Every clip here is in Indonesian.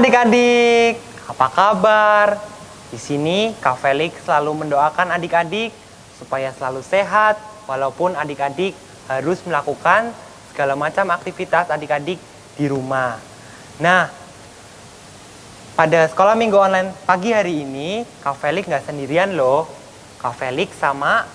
adik-adik, apa kabar? Di sini Kak Felix selalu mendoakan adik-adik supaya selalu sehat, walaupun adik-adik harus melakukan segala macam aktivitas adik-adik di rumah. Nah, pada sekolah minggu online pagi hari ini, Kak Felix nggak sendirian loh. Kak Felix sama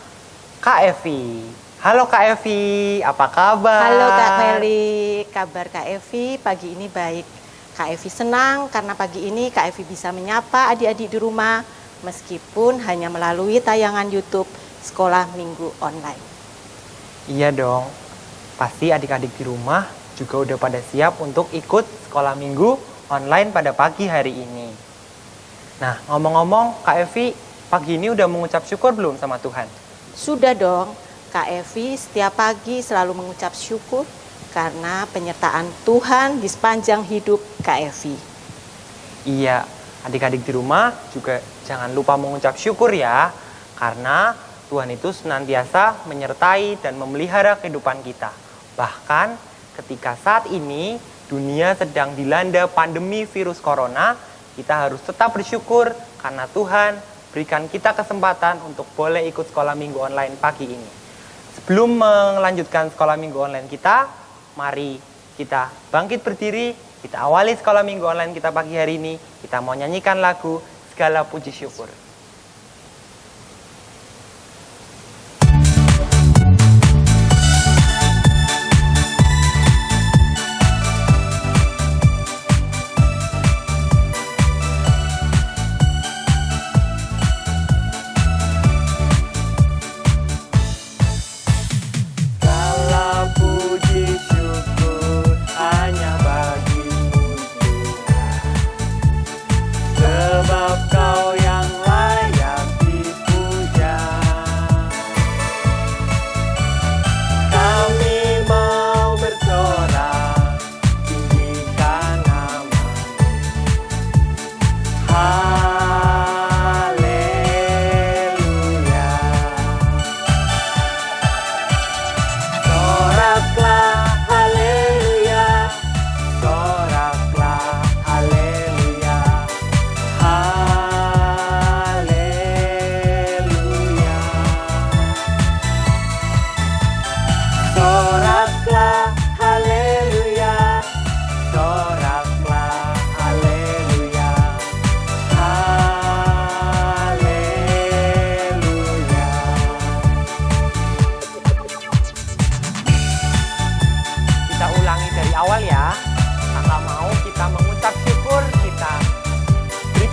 Kak Evi. Halo Kak Evi, apa kabar? Halo Kak Felix, kabar Kak Evi pagi ini baik. Kak Evi senang karena pagi ini Kak Evi bisa menyapa adik-adik di rumah meskipun hanya melalui tayangan YouTube Sekolah Minggu Online. Iya dong, pasti adik-adik di rumah juga udah pada siap untuk ikut sekolah minggu online pada pagi hari ini. Nah, ngomong-ngomong, Kak Evi pagi ini udah mengucap syukur belum sama Tuhan? Sudah dong, Kak Evi setiap pagi selalu mengucap syukur karena penyertaan Tuhan di sepanjang hidup Kak Evi. Iya, adik-adik di rumah juga jangan lupa mengucap syukur ya, karena Tuhan itu senantiasa menyertai dan memelihara kehidupan kita. Bahkan ketika saat ini dunia sedang dilanda pandemi virus corona, kita harus tetap bersyukur karena Tuhan berikan kita kesempatan untuk boleh ikut sekolah minggu online pagi ini. Sebelum melanjutkan sekolah minggu online kita, mari kita bangkit berdiri, kita awali sekolah minggu online kita pagi hari ini. Kita mau nyanyikan lagu Segala Puji Syukur.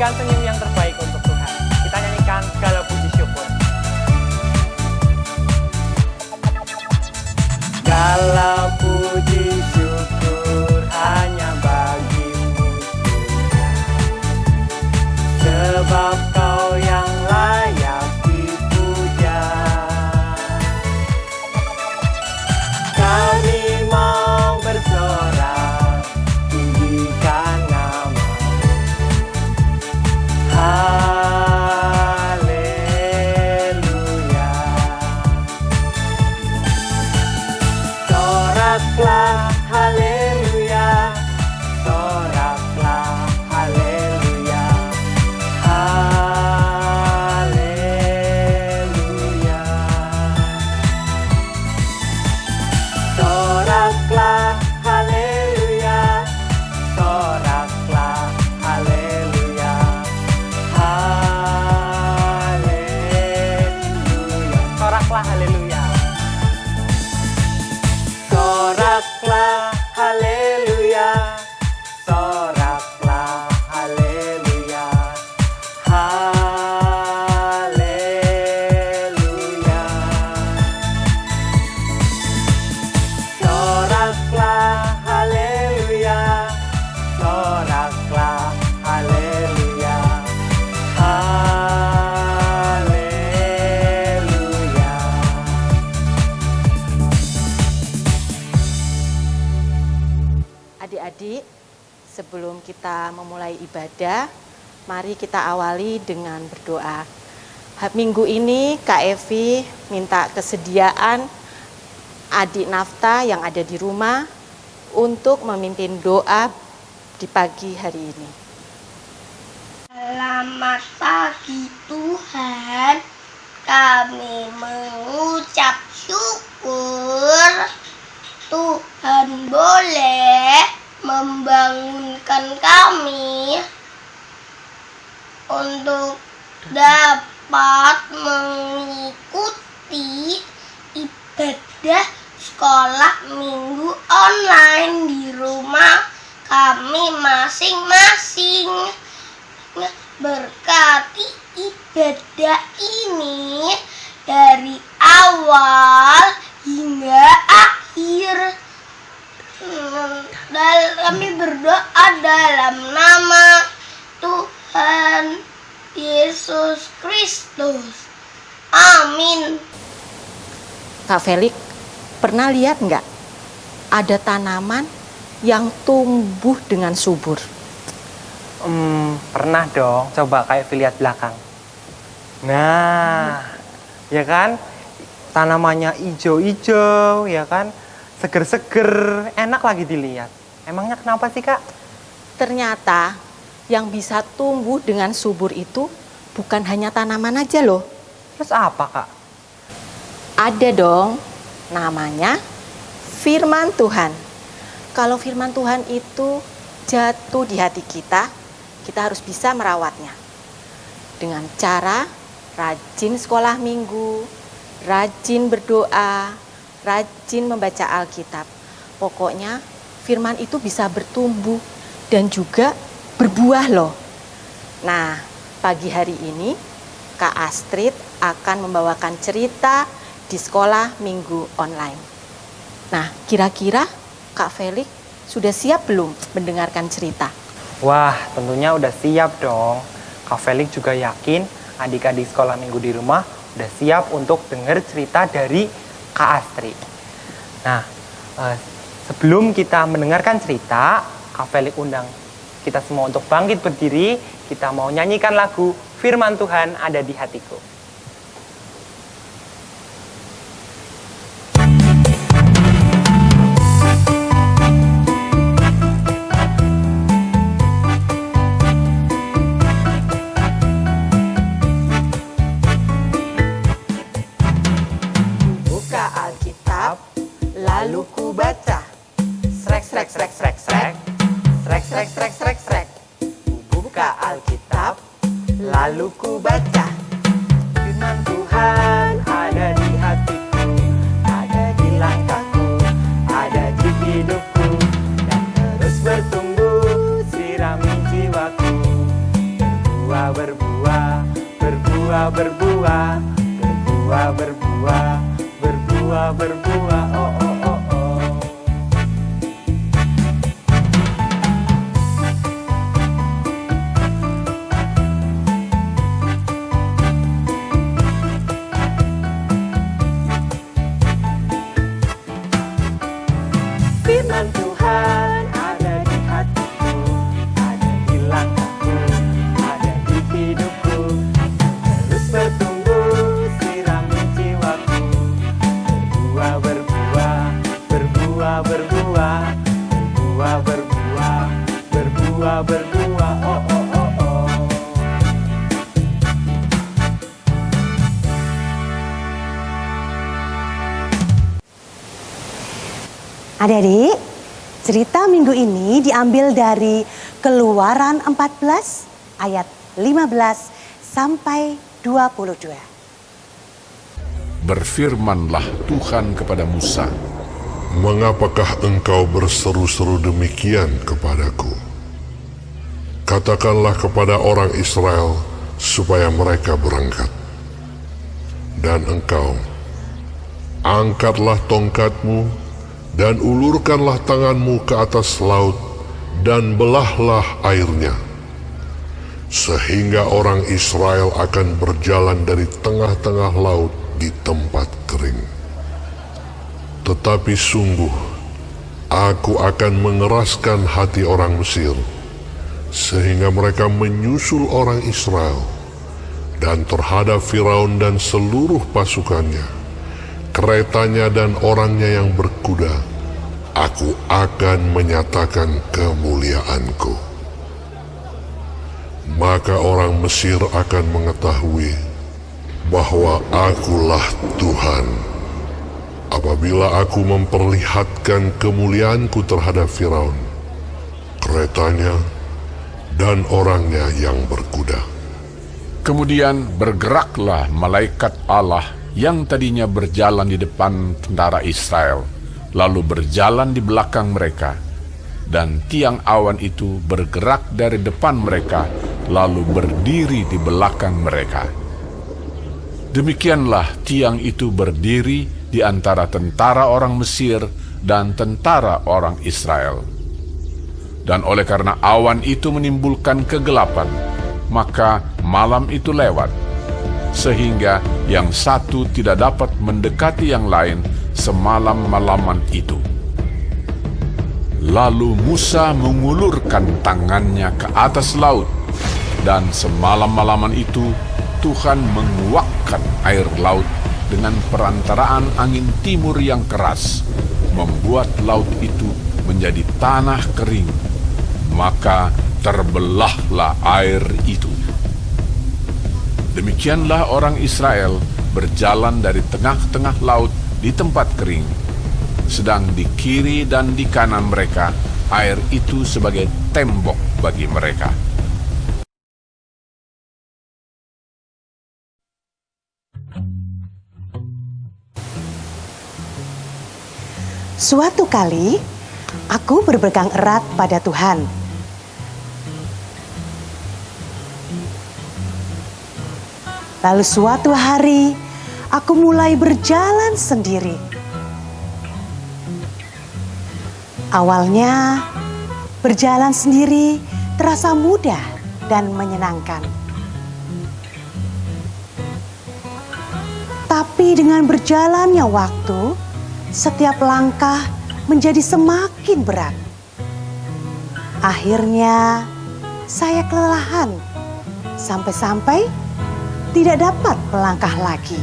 Senyum yang terbaik untuk Tuhan. Kita nyanyikan segala puji syukur. Segala puji syukur hanya bagimu Tuhan, sebab Kau yang layak dipuja. Kami mau bersorak tinggikan nama. Haleluya. Soraklah haleluya. Soraklah haleluya. Haleluya. Soraklah haleluya. Soraklah haleluya. Soraklah haleluya. Soraklah haleluya. Soraklah haleluya. Haleluya. Soraklah haleluya. Soraklah haleluya. Adik-adik, sebelum kita memulai ibadah, mari kita awali dengan berdoa. Minggu ini Kak Evi minta kesediaan adik Nafta yang ada di rumah untuk memimpin doa di pagi hari ini. Selamat pagi Tuhan, kami mengucap syukur Tuhan boleh membangunkan kami untuk dapat mengikuti ibadah sekolah minggu online di rumah kami masing-masing. Berkati ibadah ini dari awal hingga akhir. Dan kami berdoa dalam nama Tuhan Yesus Kristus. Amin. Kak Felix, pernah lihat nggak ada tanaman yang tumbuh dengan subur? Pernah dong, coba Kak Evi lihat belakang. Nah, ya kan, tanamannya ijo-ijo, ya kan, seger-seger, enak lagi dilihat. Emangnya kenapa sih Kak? Ternyata yang bisa tumbuh dengan subur itu bukan hanya tanaman aja loh. Terus apa Kak? Ada dong, namanya firman Tuhan. Kalau firman Tuhan itu jatuh di hati kita harus bisa merawatnya. Dengan cara rajin sekolah minggu, rajin berdoa, rajin membaca Alkitab. Pokoknya firman itu bisa bertumbuh dan juga berbuah loh. Nah, pagi hari ini Kak Astrid akan membawakan cerita di sekolah minggu online. Nah, kira-kira Kak Felix sudah siap belum mendengarkan cerita? Wah, tentunya udah siap dong. Kak Felix juga yakin adik-adik sekolah minggu di rumah udah siap untuk dengar cerita dari Kak Astrid. Nah, sebelum kita mendengarkan cerita, Kak Felix undang kita semua untuk bangkit berdiri. Kita mau nyanyikan lagu Firman Tuhan Ada di Hatiku. Lalu ku baca, srek srek srek srek srek, srek srek srek srek srek. Buka Alkitab, lalu ku baca. Firman Tuhan ada di hatiku, ada di langkahku, ada di hidupku, dan terus bertumbuh sirami jiwaku. Berbuah berbuah, berbuah berbuah, berbuah berbuah, berbuah berbuah. Oh oh. Firman Tuhan ada di hatiku, ada di langkahku, ada di hidupku, terus bertumbuh sirami jiwaku. Berbuah berbuah, berbuah berbuah, berbuah berbuah, berbuah berbuah. Oh oh oh oh. Adik-adik, cerita minggu ini diambil dari Keluaran 14 ayat 15 sampai 22. Berfirmanlah Tuhan kepada Musa, "Mengapakah engkau berseru-seru demikian kepadaku? Katakanlah kepada orang Israel supaya mereka berangkat. Dan engkau, angkatlah tongkatmu dan ulurkanlah tanganmu ke atas laut dan belahlah airnya, sehingga orang Israel akan berjalan dari tengah-tengah laut di tempat kering. Tetapi sungguh, aku akan mengeraskan hati orang Mesir, sehingga mereka menyusul orang Israel, dan terhadap Firaun dan seluruh pasukannya, keretanya dan orangnya yang berkuda, aku akan menyatakan kemuliaanku. maka orang Mesir akan mengetahui bahwa Akulah Tuhan, apabila Aku memperlihatkan kemuliaanku terhadap Firaun, keretanya, dan orangnya yang berkuda. Kemudian bergeraklah malaikat Allah yang tadinya berjalan di depan tentara Israel, lalu berjalan di belakang mereka, dan tiang awan itu bergerak dari depan mereka, lalu berdiri di belakang mereka. Demikianlah tiang itu berdiri di antara tentara orang Mesir dan tentara orang Israel. Dan oleh karena awan itu menimbulkan kegelapan, maka malam itu lewat, sehingga yang satu tidak dapat mendekati yang lain semalam-malaman itu. Lalu Musa mengulurkan tangannya ke atas laut, dan semalam-malaman itu Tuhan menguakkan air laut dengan perantaraan angin timur yang keras, membuat laut itu menjadi tanah kering, maka terbelahlah air itu. Demikianlah orang Israel berjalan dari tengah-tengah laut di tempat kering, sedang di kiri dan di kanan mereka air itu sebagai tembok bagi mereka. Suatu kali, aku berpegang erat pada Tuhan. Lalu suatu hari, aku mulai berjalan sendiri. Awalnya, berjalan sendiri terasa mudah dan menyenangkan. Tapi dengan berjalannya waktu, setiap langkah menjadi semakin berat. Akhirnya, saya kelelahan sampai-sampai tidak dapat melangkah lagi.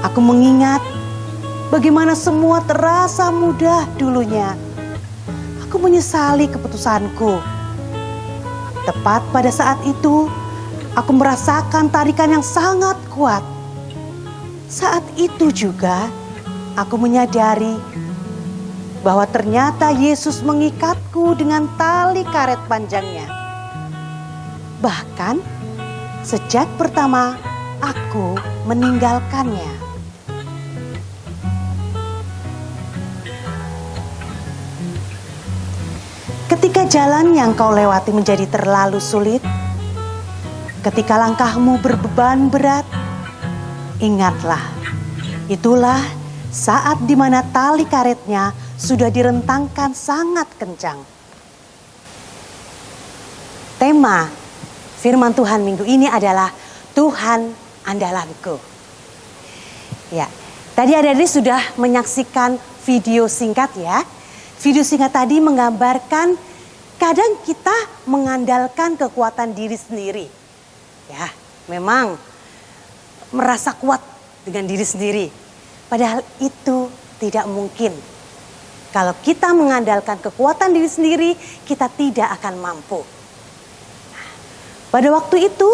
Aku mengingat bagaimana semua terasa mudah dulunya. Aku menyesali keputusanku. Tepat pada saat itu, aku merasakan tarikan yang sangat kuat. Saat itu juga, aku menyadari bahwa ternyata Yesus mengikatku dengan tali karet panjangnya. Bahkan, sejak pertama aku meninggalkannya. Ketika jalan yang kau lewati menjadi terlalu sulit, ketika langkahmu berbeban berat, ingatlah, itulah saat di mana tali karetnya sudah direntangkan sangat kencang. Tema firman Tuhan minggu ini adalah Tuhan andalanku. Ya, tadi adik-adik sudah menyaksikan video singkat ya. Video singkat tadi menggambarkan kadang kita mengandalkan kekuatan diri sendiri. Ya, memang merasa kuat dengan diri sendiri. Padahal itu tidak mungkin. Kalau kita mengandalkan kekuatan diri sendiri, kita tidak akan mampu. Pada waktu itu,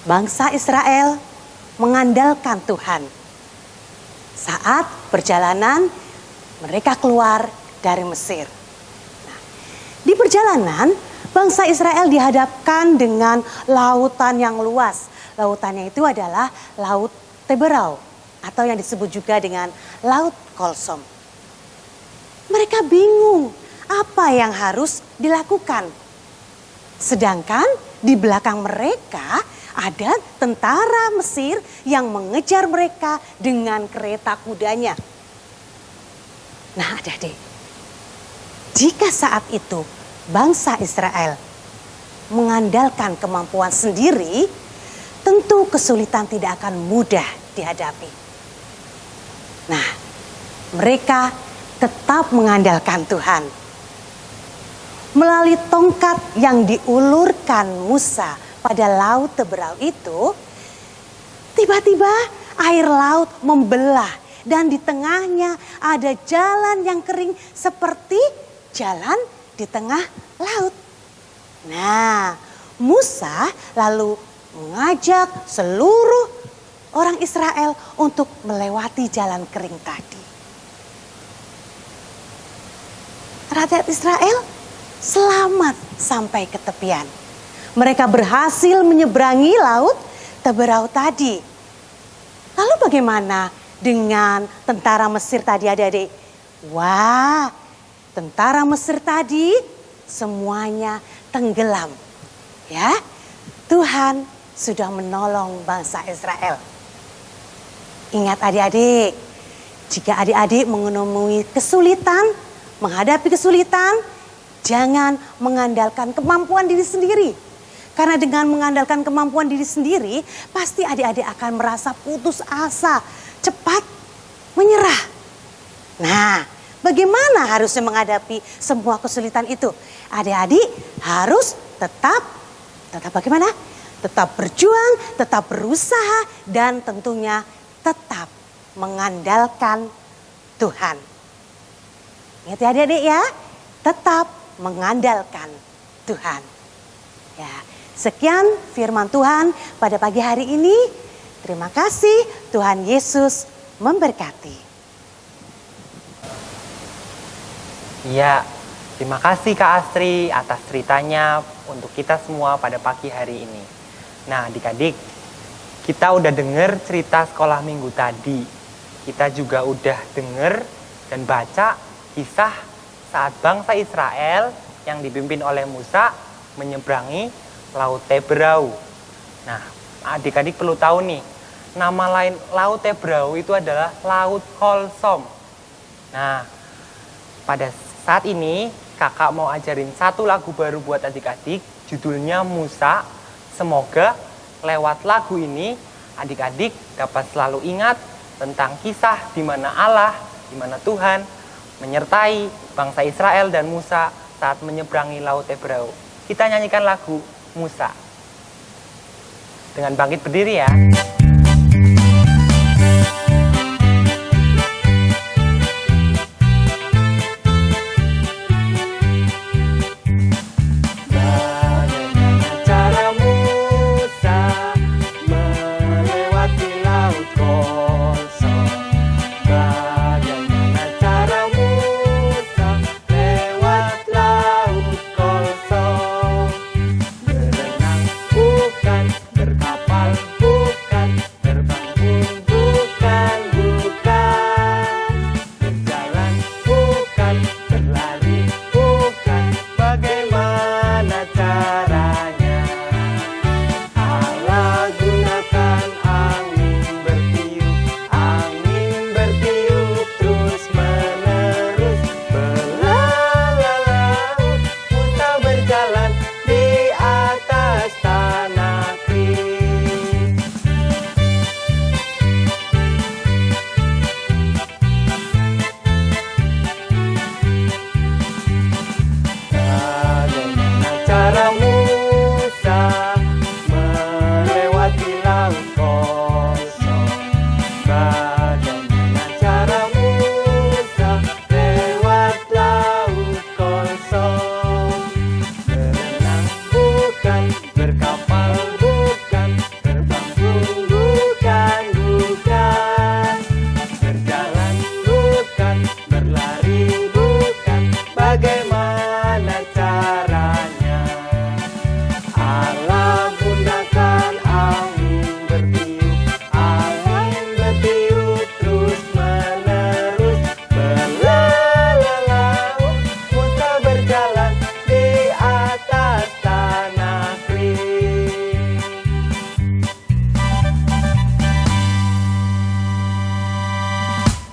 bangsa Israel mengandalkan Tuhan. Saat perjalanan, mereka keluar dari Mesir. Nah, di perjalanan, bangsa Israel dihadapkan dengan lautan yang luas. Lautannya itu adalah Laut Teberau, atau yang disebut juga dengan Laut Kolsom. Mereka bingung apa yang harus dilakukan. Sedangkan di belakang mereka ada tentara Mesir yang mengejar mereka dengan kereta kudanya. Nah adik-adik, jika saat itu bangsa Israel mengandalkan kemampuan sendiri, tentu kesulitan tidak akan mudah dihadapi. Nah, mereka tetap mengandalkan Tuhan. Melalui tongkat yang diulurkan Musa pada Laut Teberau itu, tiba-tiba air laut membelah dan di tengahnya ada jalan yang kering seperti jalan di tengah laut. Nah, Musa lalu mengajak seluruh orang Israel untuk melewati jalan kering tadi. Rakyat Israel selamat sampai ke tepian. Mereka berhasil menyeberangi laut Teberau tadi. Lalu bagaimana dengan tentara Mesir tadi, adik-adik? Wah, tentara Mesir tadi semuanya tenggelam. Ya, Tuhan sudah menolong bangsa Israel. Ingat adik-adik, jika adik-adik menemui kesulitan, menghadapi kesulitan, jangan mengandalkan kemampuan diri sendiri. Karena dengan mengandalkan kemampuan diri sendiri, pasti adik-adik akan merasa putus asa, cepat menyerah. Nah, bagaimana harusnya menghadapi semua kesulitan itu? Adik-adik harus tetap bagaimana? Tetap berjuang, tetap berusaha, dan tentunya tetap mengandalkan Tuhan. Ingat ya adik-adik ya, tetap mengandalkan Tuhan. Ya, sekian firman Tuhan pada pagi hari ini. Terima kasih, Tuhan Yesus memberkati. Iya, terima kasih Kak Astri atas ceritanya untuk kita semua pada pagi hari ini. Nah, adik-adik, kita udah denger cerita sekolah minggu tadi. Kita juga udah denger dan baca kisah saat bangsa Israel yang dipimpin oleh Musa menyeberangi Laut Teberau. Nah, adik-adik perlu tahu nih, nama lain Laut Teberau itu adalah Laut Kolsom. Nah, pada saat ini kakak mau ajarin satu lagu baru buat adik-adik, judulnya Musa. Semoga lewat lagu ini adik-adik dapat selalu ingat tentang kisah di mana Allah, di mana Tuhan menyertai bangsa Israel dan Musa saat menyeberangi Laut Teberau. Kita nyanyikan lagu Musa. Dengan bangkit berdiri ya.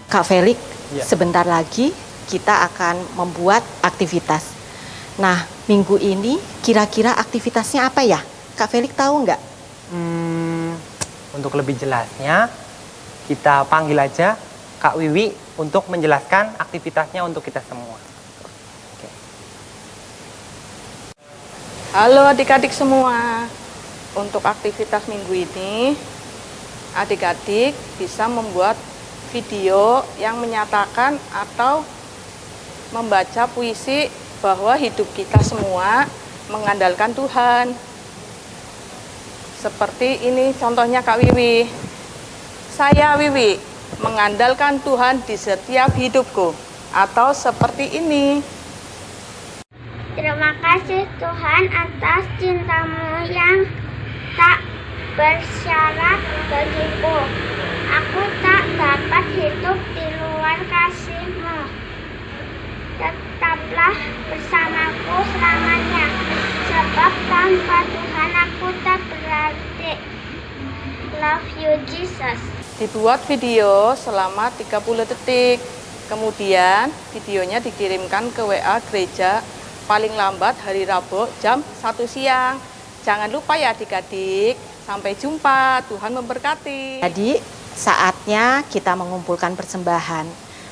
Kak Felix, Ya. sebentar lagi kita akan membuat aktivitas. Nah, minggu ini kira-kira aktivitasnya apa ya? Kak Felix tahu nggak? Untuk lebih jelasnya, kita panggil aja Kak Wiwi untuk menjelaskan aktivitasnya untuk kita semua. Oke. Halo adik-adik semua. Untuk aktivitas minggu ini, adik-adik bisa membuat video yang menyatakan atau membaca puisi bahwa hidup kita semua mengandalkan Tuhan. Seperti ini contohnya Kak Wiwi. Saya Wiwi, mengandalkan Tuhan di setiap hidupku. Atau seperti ini. Terima kasih Tuhan atas cintamu yang tak bersyarat bagiku. Aku tak dapat hidup di luar kasih-Mu. Tetaplah bersamaku selamanya, sebab tanpa Tuhan aku tak berarti. Love you Jesus. Dibuat video selama 30 detik. Kemudian videonya dikirimkan ke WA gereja paling lambat hari Rabu jam 1 siang. Jangan lupa ya adik-adik. Sampai jumpa, Tuhan memberkati. Jadi saatnya kita mengumpulkan persembahan.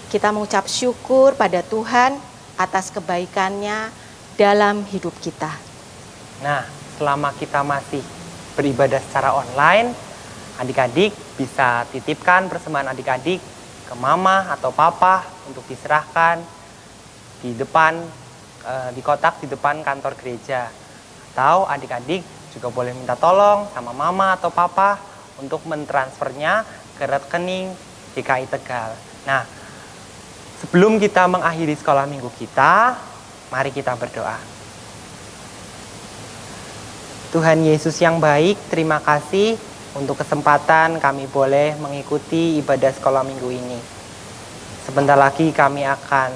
Kita mengucap syukur pada Tuhan atas kebaikannya dalam hidup kita. Nah, selama kita masih beribadah secara online, adik-adik bisa titipkan persembahan adik-adik ke mama atau papa untuk diserahkan di depan, di kotak di depan kantor gereja. Atau adik-adik juga boleh minta tolong sama mama atau papa untuk mentransfernya ke rekening GKI Tegal. Nah, sebelum kita mengakhiri sekolah minggu kita, mari kita berdoa. Tuhan Yesus yang baik, terima kasih untuk kesempatan kami boleh mengikuti ibadah sekolah minggu ini. Sebentar lagi kami akan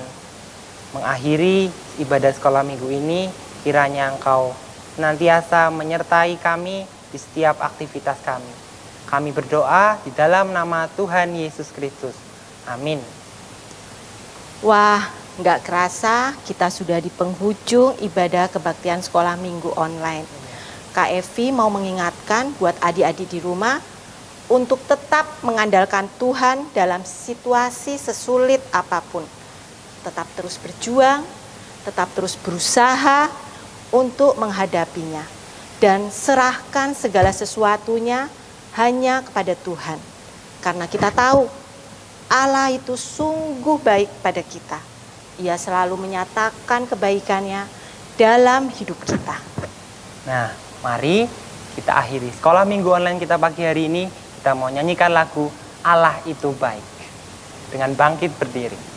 mengakhiri ibadah sekolah minggu ini. Kiranya Engkau senantiasa menyertai kami di setiap aktivitas kami. Kami berdoa di dalam nama Tuhan Yesus Kristus. Amin. Wah, nggak kerasa kita sudah di penghujung ibadah kebaktian sekolah minggu online. Kak Evi mau mengingatkan buat adik-adik di rumah untuk tetap mengandalkan Tuhan dalam situasi sesulit apapun. Tetap terus berjuang, tetap terus berusaha untuk menghadapinya. Dan serahkan segala sesuatunya hanya kepada Tuhan. Karena kita tahu Allah itu sungguh baik pada kita. Ia selalu menyatakan kebaikannya dalam hidup kita. Nah, mari kita akhiri sekolah minggu online kita pagi hari ini. Kita mau nyanyikan lagu Allah itu baik dengan bangkit berdiri.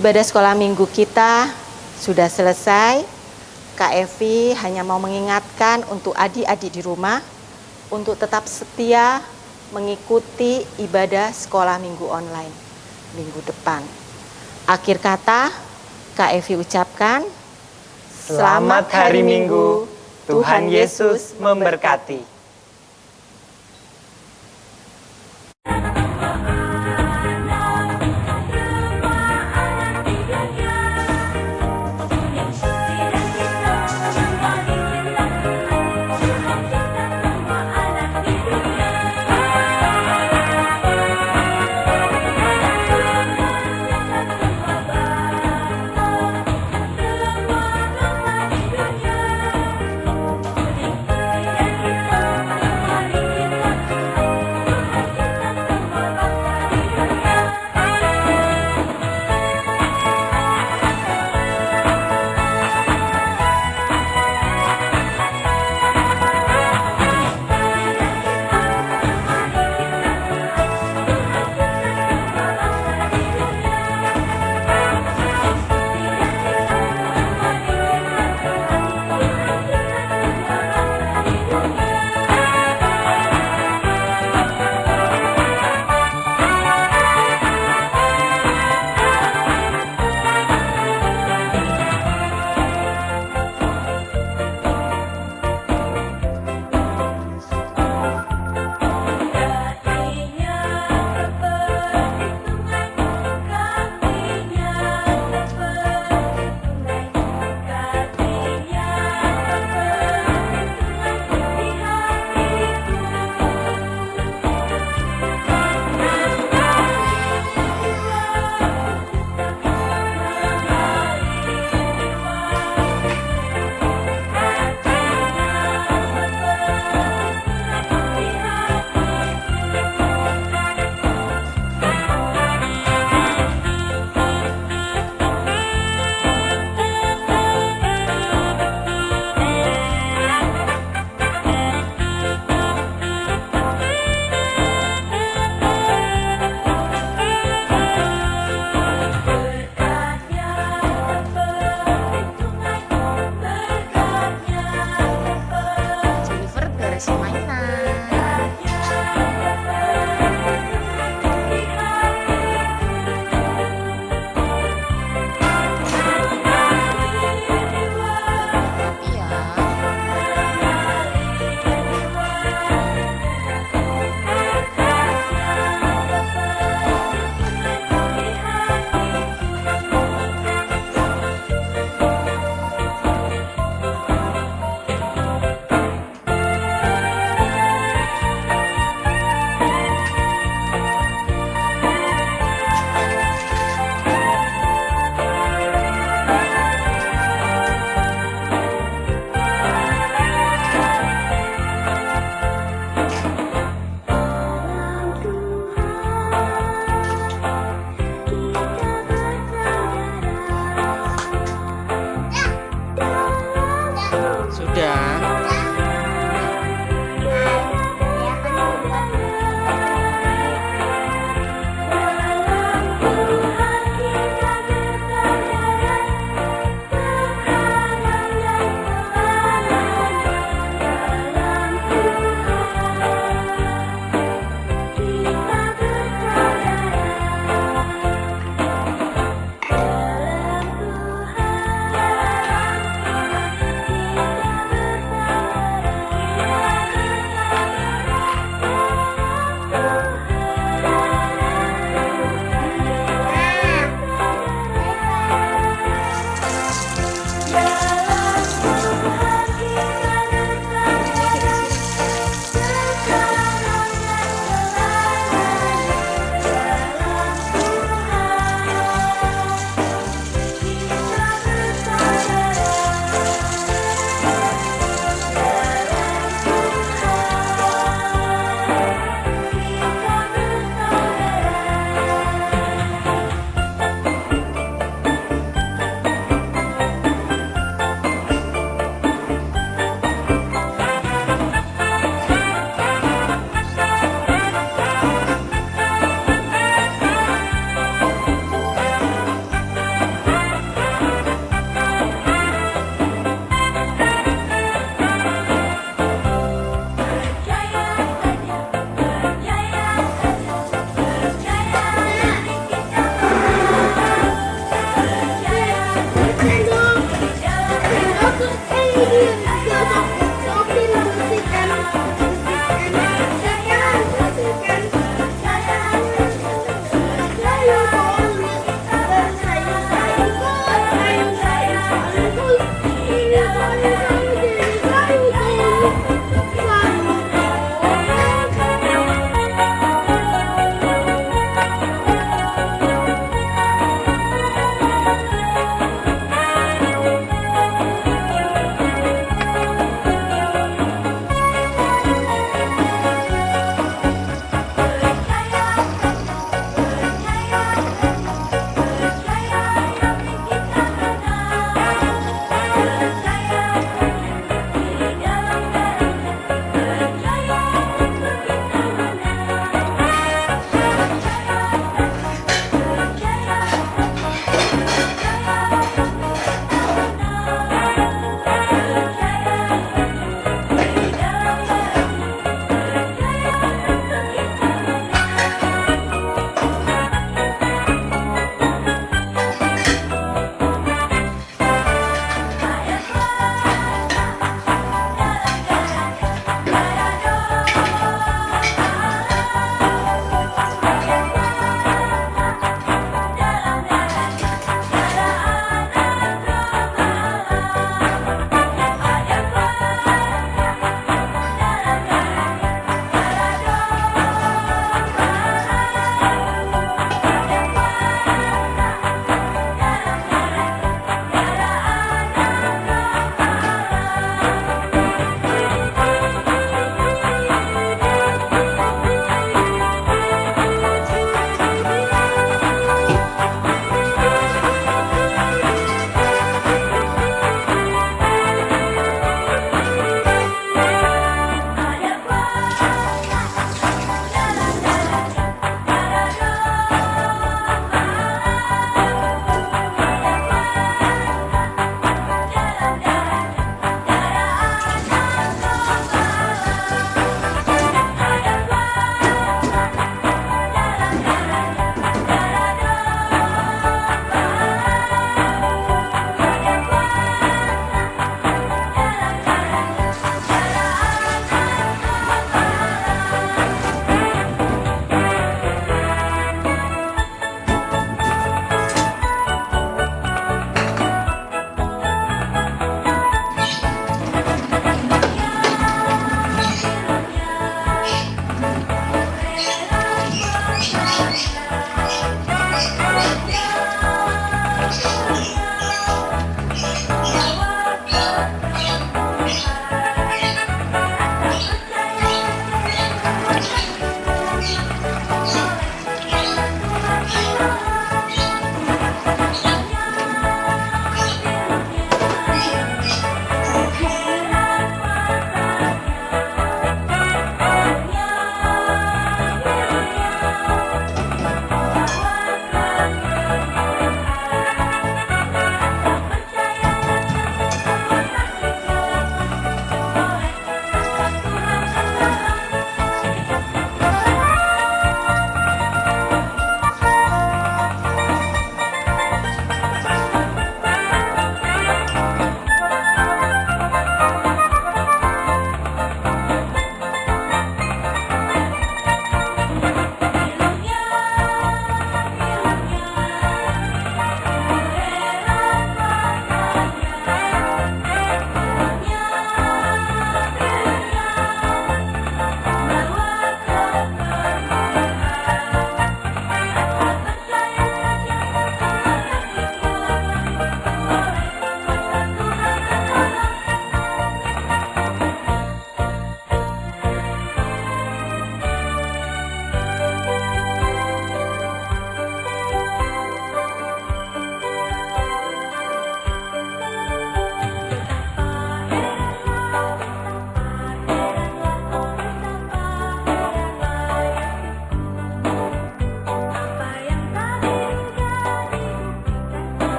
ibadah sekolah minggu kita sudah selesai. Kak Evi hanya mau mengingatkan untuk adik-adik di rumah untuk tetap setia mengikuti ibadah sekolah minggu online minggu depan. Akhir kata, Kak Evi ucapkan, Selamat hari Minggu, Tuhan Yesus memberkati.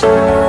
Yesus.